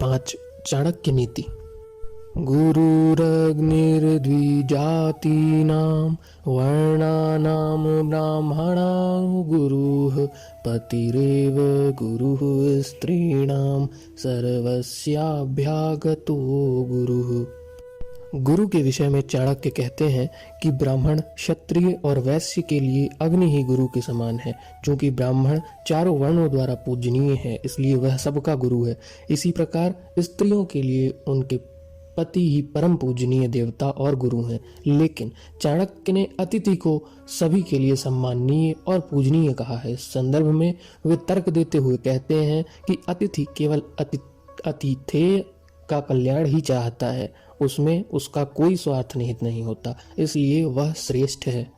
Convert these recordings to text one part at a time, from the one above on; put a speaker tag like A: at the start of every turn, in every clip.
A: 5 चाणक्य नीति। गुरुरग्निर्द्विजातीनां वर्णानां ब्राह्मणां गुरुः पतिरेव गुरुः स्त्रीणां सर्वस्याभ्यागतो गुरुः। गुरु के विषय में चाणक्य कहते हैं कि ब्राह्मण, क्षत्रिय और वैश्य के लिए अग्नि ही गुरु के समान है। चूंकि ब्राह्मण चारों वर्णों द्वारा पूजनीय है, इसलिए वह सबका गुरु है। इसी प्रकार स्त्रियों के लिए उनके पति ही परम पूजनीय देवता और गुरु हैं। लेकिन चाणक्य ने अतिथि को सभी के लिए सम्माननीय और पूजनीय कहा है। इस संदर्भ में वे तर्क देते हुए कहते हैं कि अतिथि केवल अतिथेय का कल्याण ही चाहता है, उसमें उसका कोई स्वार्थ निहित नहीं होता, इसलिए वह श्रेष्ठ है।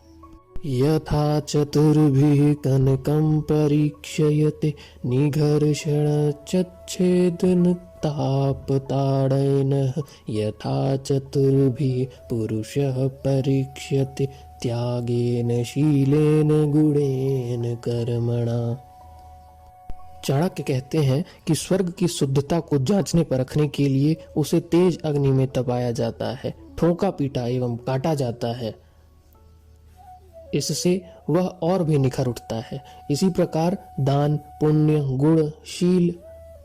A: यथा चतुर्भिः कनकं परीक्षयते निघर्षणच्छेदन तापताडयनः यथा चतुर्भिः पुरुषः परीक्ष्यते त्यागेन शीलेन गुणेन कर्मणा। चाणक्य कहते हैं कि स्वर्ग की शुद्धता को जांचने परखने के लिए उसे तेज अग्नि में तपाया जाता है, ठोका पीटा एवं काटा जाता है। इससे वह और भी निखर उठता है। इसी प्रकार दान, पुण्य, गुण, शील,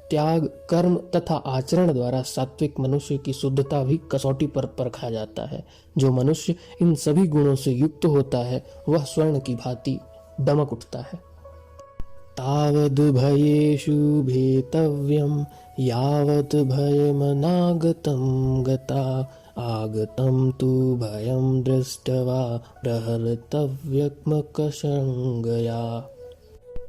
A: त्याग, कर्म तथा आचरण द्वारा सात्विक मनुष्य की शुद्धता भी कसौटी पर परखा जाता है। जो मनुष्य इन सभी गुणों से युक्त होता है वह स्वर्ण की भांति दमक उठता है। तावद् भयेषु भेतव्यं यावत् भयमनागतं गता आगतं तु भयं दृष्ट्वा प्रहर्तव्यमकशंगया।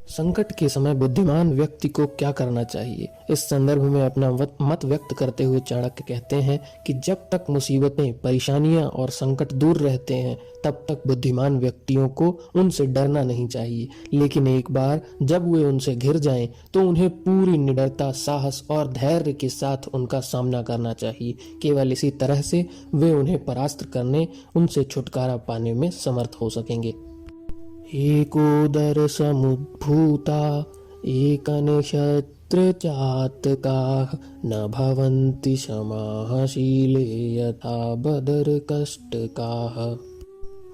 A: संकट के समय बुद्धिमान व्यक्ति को क्या करना चाहिए? इस संदर्भ में अपना मत व्यक्त करते हुए चाणक्य कहते हैं कि जब तक मुसीबतें, परेशानियां और संकट दूर रहते हैं तब तक बुद्धिमान व्यक्तियों को उनसे डरना नहीं चाहिए। लेकिन एक बार जब वे उनसे घिर जाएं तो उन्हें पूरी निडरता, साहस और धैर्य के साथ उनका सामना करना चाहिए। केवल इसी तरह से वे उन्हें परास्त करने, उनसे छुटकारा पाने में समर्थ हो सकेंगे। एकोदर समुद्भूता एकनक्षत्रजातकाः न भवन्ति समाः शीले यथा बदरकष्टकाः।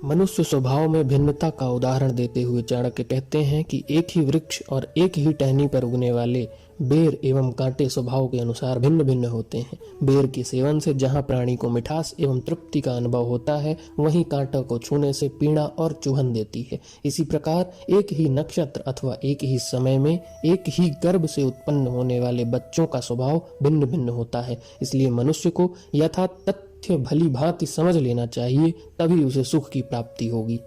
A: मनुष्य स्वभाव में भिन्नता का उदाहरण देते हुए चाणक्य कहते हैं कि एक ही वृक्ष और एक ही टहनी पर उगने वाले बेर एवं कांटे स्वभाव के अनुसार भिन्न भिन्न होते हैं। बेर के सेवन से जहाँ प्राणी को मिठास एवं तृप्ति का अनुभव होता है, वहीं कांटों को छूने से पीड़ा और चुभन देती है। इसी प्रकार एक ही नक्षत्र अथवा एक ही समय में एक ही गर्भ से उत्पन्न होने वाले बच्चों का स्वभाव भिन्न भिन्न होता है। इसलिए मनुष्य को यथा तथ्य भली भांति समझ लेना चाहिए, तभी उसे सुख की प्राप्ति होगी।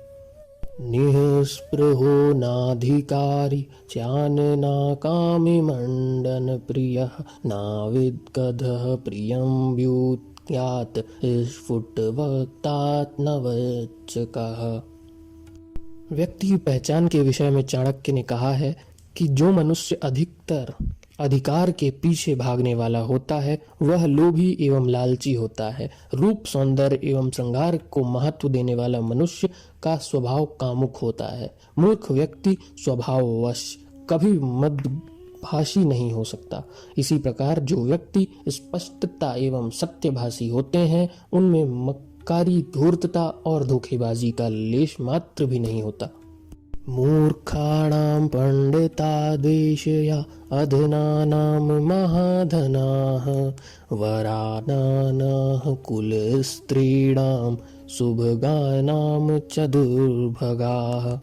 A: निःस्पृहो नाधिकारी चानना कामी मंडन प्रियः नाविद्गधः प्रियं व्युत्यात् स्फुटवक्तात् नवचकः। व्यक्ति की पहचान के विषय में चाणक्य ने कहा है कि जो मनुष्य अधिकतर अधिकार के पीछे भागने वाला होता है वह लोभी एवं लालची होता है। रूप, सौंदर्य एवं श्रृंगार को महत्व देने वाला मनुष्य का स्वभाव कामुक होता है। मूर्ख व्यक्ति स्वभाववश कभी मदभाषी नहीं हो सकता। इसी प्रकार जो व्यक्ति स्पष्टता एवं सत्यभाषी होते हैं उनमें मक्कारी, धूर्तता और धोखेबाजी का लेश मात्र भी नहीं होता। मूर्खाणां पंडितादेशया अधनानां महाधनाः वरानाः कुलस्त्रीणां सुभगानां च दुर्भगाः।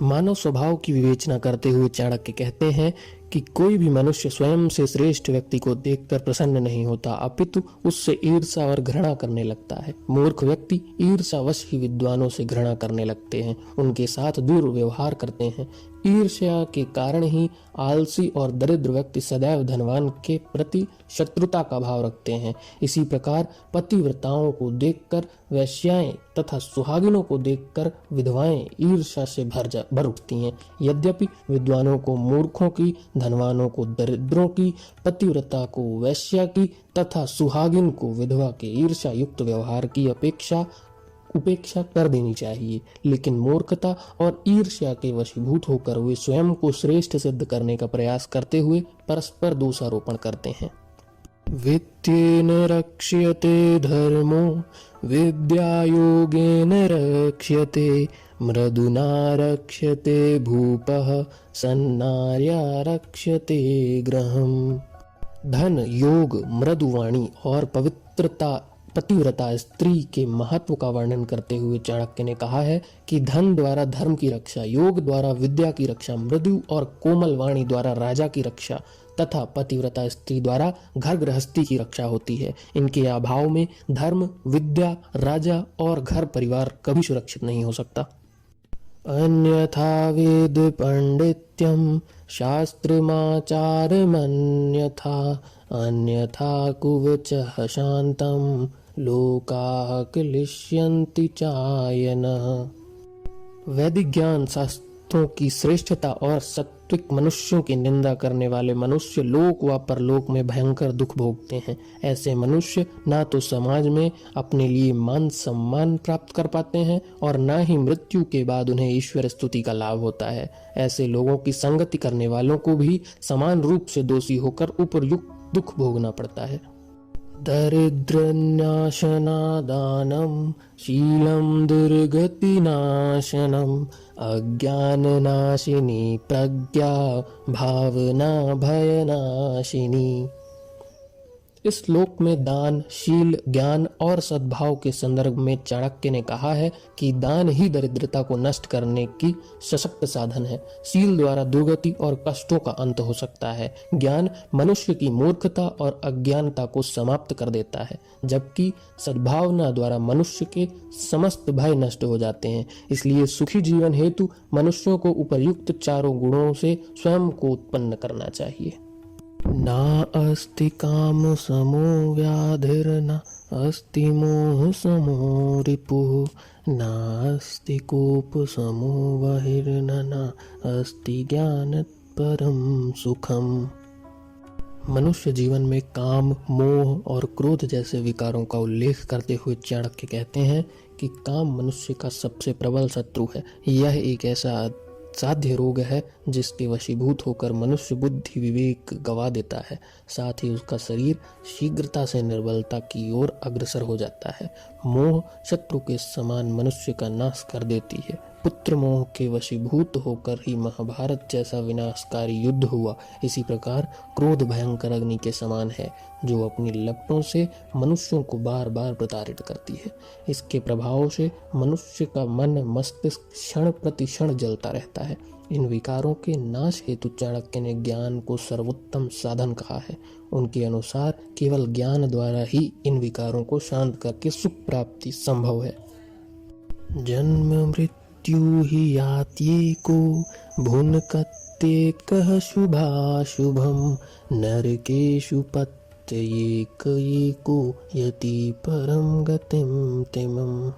A: मानव स्वभाव की विवेचना करते हुए चाणक्य कहते हैं कि कोई भी मनुष्य स्वयं से श्रेष्ठ व्यक्ति को देखकर प्रसन्न नहीं होता, अपितु उससे ईर्ष्या और घृणा करने लगता है। मूर्ख व्यक्ति ईर्ष्यावश ही विद्वानों से घृणा करने लगते हैं, उनके साथ दुर्व्यवहार करते हैं। ईर्ष्या के कारण ही आलसी और दरिद्र व्यक्ति सदैव धनवान के प्रति शत्रुता का भाव रखते हैं। इसी प्रकार पतिव्रताओं को देखकर वेश्याएं तथा सुहागिनों को देखकर विधवाएं ईर्ष्या से भर उठती हैं। यद्यपि विद्वानों को मूर्खों की, धनवानों को दरिद्रों की, पतिव्रता को वैश्या की तथा सुहागिन को विधवा के ईर्ष्या युक्त व्यवहार की उपेक्षा कर देनी चाहिए। लेकिन मूर्खता और ईर्ष्या के वशीभूत होकर वे स्वयं को श्रेष्ठ सिद्ध करने का प्रयास करते हुए परस्पर दोषारोपण करते हैं। वित्तेन रक्ष्यते धर्मो विद्यायोगेन रक्ष्यते मृदुना रक्ष्यते भूपः सन्नार्या रक्ष्यते गृहम्। धन, योग, मृदुवाणी और पतिव्रता स्त्री के महत्व का वर्णन करते हुए चाणक्य ने कहा है कि धन द्वारा धर्म की रक्षा, योग द्वारा विद्या की रक्षा, मृदु और कोमल वाणी द्वारा राजा की रक्षा तथा पतिव्रता स्त्री द्वारा घर गृहस्थी की रक्षा होती है। इनके अभाव में धर्म, विद्या, राजा और घर परिवार कभी सुरक्षित नहीं हो सकता। अन्यथा वेद पांडित्यम शास्त्रमाचारमन्यथा अन्यथा कुवचः शांतम लोकाः क्लिश्यन्ति चायनः। वैदिक ज्ञान, शास्त्रों की श्रेष्ठता और सात्विक मनुष्यों की निंदा करने वाले मनुष्य लोक व परलोक में भयंकर दुख भोगते हैं। ऐसे मनुष्य ना तो समाज में अपने लिए मान सम्मान प्राप्त कर पाते हैं और ना ही मृत्यु के बाद उन्हें ईश्वर स्तुति का लाभ होता है। ऐसे लोगों की संगति करने वालों को भी समान रूप से दोषी होकर उपयुक्त दुख भोगना पड़ता है। दरिद्रनाशनादानं शीलं दुर्गतिनाशनम् अज्ञाननाशिनी प्रज्ञा भावना भयनाशिनी। इस श्लोक में दान, शील, ज्ञान और सद्भाव के संदर्भ में चाणक्य ने कहा है कि दान ही दरिद्रता को नष्ट करने की सशक्त साधन है। शील द्वारा दुर्गति और कष्टों का अंत हो सकता है। ज्ञान मनुष्य की मूर्खता और अज्ञानता को समाप्त कर देता है, जबकि सद्भावना द्वारा मनुष्य के समस्त भय नष्ट हो जाते हैं। इसलिए सुखी जीवन हेतु मनुष्यों को उपर्युक्त चारों गुणों से स्वयं को उत्पन्न करना चाहिए। ना अस्ति काम समो व्याधिर्न अस्ति मोह समो रिपुः नास्ति कोप समो बहिर्न न अस्ति ज्ञानात् परम सुखम। मनुष्य जीवन में काम, मोह और क्रोध जैसे विकारों का उल्लेख करते हुए चाणक्य कहते हैं कि काम मनुष्य का सबसे प्रबल शत्रु है। यह एक ऐसा साध्य रोग है जिसके वशीभूत होकर मनुष्य बुद्धि विवेक गवा देता है। साथ ही उसका शरीर शीघ्रता से निर्बलता की ओर अग्रसर हो जाता है। मोह शत्रु के समान मनुष्य का नाश कर देती है। पुत्र मोह के वशीभूत होकर ही महाभारत जैसा विनाशकारी युद्ध हुआ। इसी प्रकार क्रोध भयंकर अग्नि के समान है जो अपनी लपटों से मनुष्यों को बार बार प्रताड़ित करती है। इसके प्रभाव से मनुष्य का मन मस्तिष्क क्षण प्रति क्षण जलता रहता है। इन विकारों के नाश हेतु चाणक्य ने ज्ञान को सर्वोत्तम साधन कहा है। उनके अनुसार केवल ज्ञान द्वारा ही इन विकारों को शांत करके सुख प्राप्ति संभव है। जन्म मृत्यु ही यात्येको भुनकत्येकः शुभाशुभम् नरकेषु पत्येकैको यति परम गतिं तिमम्।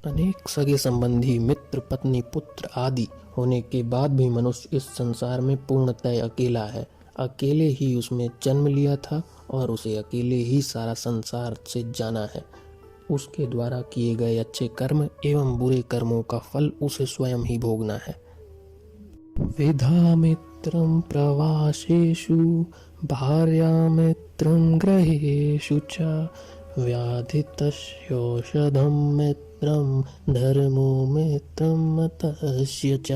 A: अनेक सगे संबंधी, मित्र, पत्नी, पुत्र आदि होने के बाद भी मनुष्य इस संसार में पूर्णतः अकेला है। अकेले ही उसमें जन्म लिया था और उसे अकेले ही सारा संसार से जाना है। उसके द्वारा किए गए अच्छे कर्म एवं बुरे कर्मों का फल उसे स्वयं ही भोगना है। विधा मित्रं प्रवासेषु भार्यामित्रं गृहेषु च व्याधितस्यौषधं मित्रं धर्मो मित्रं मतस्य च।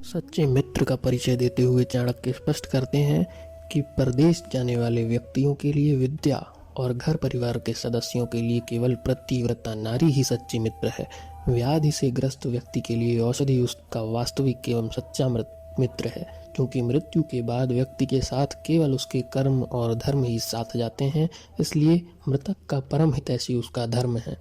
A: सच्चे मित्र का परिचय देते हुए चाणक्य स्पष्ट करते हैं कि परदेश जाने वाले व्यक्तियों के लिए विद्या और घर परिवार के सदस्यों के लिए केवल पतिव्रता नारी ही सच्ची मित्र है। व्याधि से ग्रस्त व्यक्ति के लिए औषधि उसका वास्तविक एवं सच्चा मित्र है, क्योंकि मृत्यु के बाद व्यक्ति के साथ केवल उसके कर्म और धर्म ही साथ जाते हैं। इसलिए मृतक का परम हितैषी उसका धर्म है।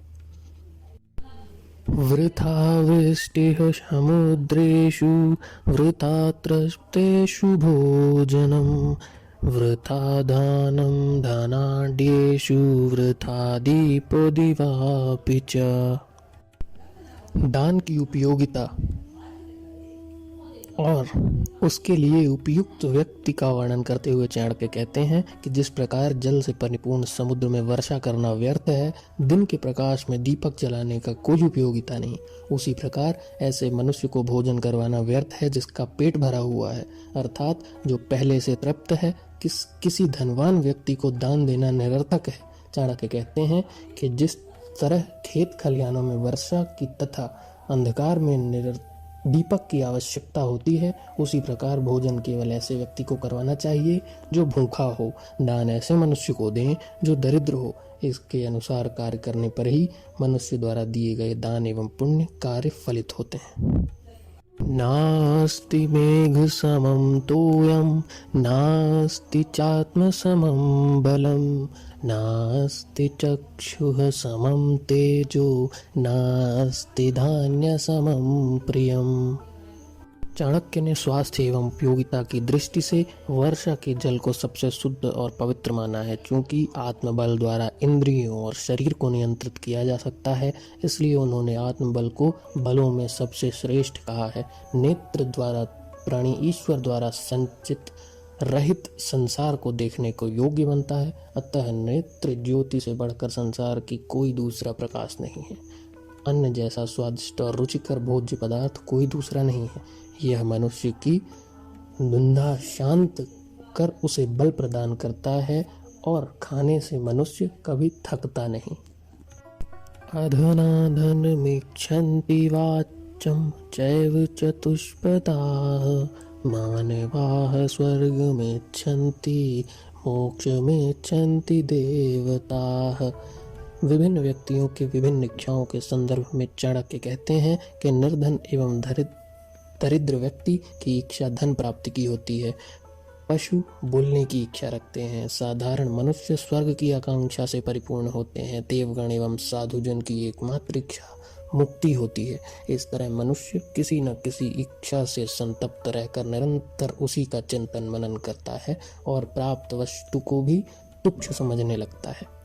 A: वृथा वृष्टिः समुद्रेषु वृथा तृप्तेषु भोजनम् वृथा दानं धनाढ्येषु वृथा दीपो दिवापि च। दान की उपयोगिता और उसके लिए उपयुक्त व्यक्ति का वर्णन करते हुए चाणक्य कहते हैं कि जिस प्रकार जल से परिपूर्ण समुद्र में वर्षा करना व्यर्थ है, दिन के प्रकाश में दीपक जलाने का कोई उपयोगिता नहीं, उसी प्रकार ऐसे मनुष्य को भोजन करवाना व्यर्थ है जिसका पेट भरा हुआ है, अर्थात जो पहले से तृप्त है किसी धनवान व्यक्ति को दान देना निरर्थक है। चाणक्य कहते हैं कि जिस तरह खेत खलिहानों में वर्षा की तथा अंधकार में दीपक की आवश्यकता होती है, उसी प्रकार भोजन केवल ऐसे व्यक्ति को करवाना चाहिए जो भूखा हो। दान ऐसे मनुष्य को दें जो दरिद्र हो। इसके अनुसार कार्य करने पर ही मनुष्य द्वारा दिए गए दान एवं पुण्य कार्य फलित होते हैं। नास्ति मेघ समं तोयं नास्ति चात्म समं बलं नास्ति चक्षुः समं तेजो नास्ति धान्य समं प्रियम। चाणक्य ने स्वास्थ्य एवं उपयोगिता की दृष्टि से वर्षा के जल को सबसे शुद्ध और पवित्र माना है। चूंकि आत्मबल द्वारा इंद्रियों और शरीर को नियंत्रित किया जा सकता है, इसलिए उन्होंने आत्मबल को बलों में सबसे श्रेष्ठ कहा है। नेत्र द्वारा प्राणी ईश्वर द्वारा संचित रहित संसार को देखने को योग्य बनता है, अतः नेत्र ज्योति से बढ़कर संसार की कोई दूसरा प्रकाश नहीं है। अन्न जैसा स्वादिष्ट और रुचिकर भोज्य पदार्थ कोई दूसरा नहीं है। यह मनुष्य की धुंधा शांत कर उसे बल प्रदान करता है और खाने से मनुष्य कभी थकता नहीं। अधुना धनमिच्छन्ति वाच्यं चैव चतुष्पदाः मानवाः स्वर्गमिच्छन्ति मोक्षमिच्छन्ति देवताः। विभिन्न व्यक्तियों के विभिन्न इच्छाओं के संदर्भ में चाणक्य कहते हैं कि निर्धन एवं दरिद्र व्यक्ति की इच्छा धन प्राप्ति की होती है। पशु बोलने की इच्छा रखते हैं। साधारण मनुष्य स्वर्ग की आकांक्षा से परिपूर्ण होते हैं। देवगण एवं साधुजन की एकमात्र इच्छा मुक्ति होती है। इस तरह मनुष्य किसी न किसी इच्छा से संतप्त रहकर निरंतर उसी का चिंतन मनन करता है और प्राप्त वस्तु को भी तुच्छ समझने लगता है।